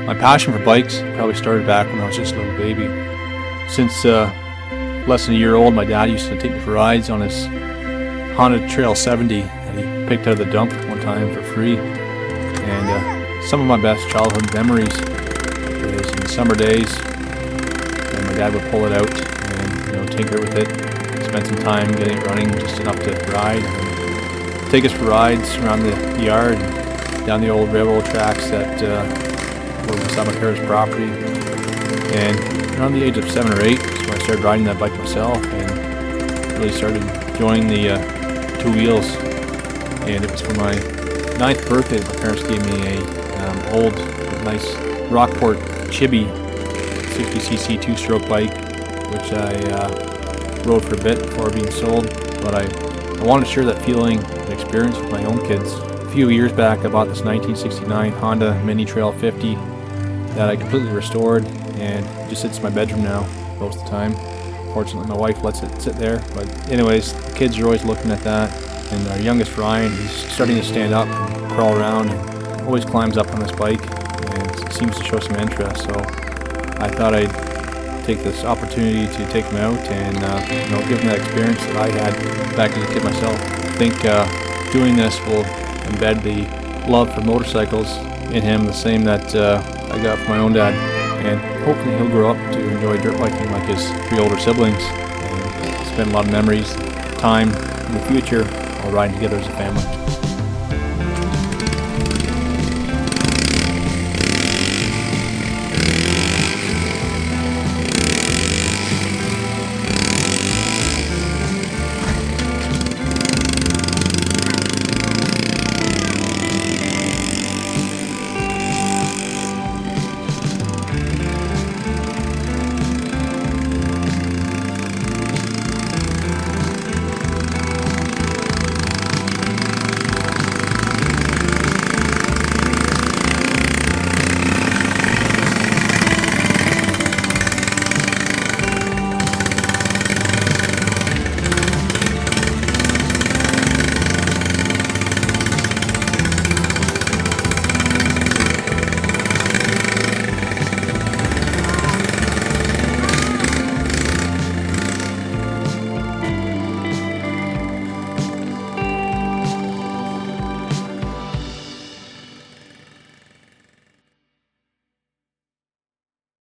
My passion for bikes probably started back when I was just a little baby. Since less than a year old, my dad used to take me for rides on his Honda Trail 70 that he picked out of the dump one time for free. And some of my best childhood memories is in the summer days, and my dad would pull it out and tinker with it, spend some time getting it running just enough to ride, and take us for rides around the yard and down the old railroad tracks that were beside my parents' property. And around the age of 7 or 8 is when I started riding that bike myself and really started enjoying the two wheels. And it was for my 9th birthday that my parents gave me a old, nice Rockport Chibi 60cc two-stroke bike, which I rode for a bit before being sold. But I wanted to share that feeling and experience with my own kids. A few years back, I bought this 1969 Honda Mini Trail Z50 that I completely restored, and it just sits in my bedroom now most of the time. Fortunately, my wife lets it sit there. But anyways, the kids are always looking at that, and our youngest Ryan, he's starting to stand up and crawl around, and always climbs up on this bike and seems to show some interest. So I thought I'd take this opportunity to take him out and give him that experience that I had back as a kid myself. I think doing this will embed the love for motorcycles in him, the same that I got from my own dad, and hopefully he'll grow up to enjoy dirt biking like his 3 older siblings and spend a lot of memories, time in the future, all riding together as a family.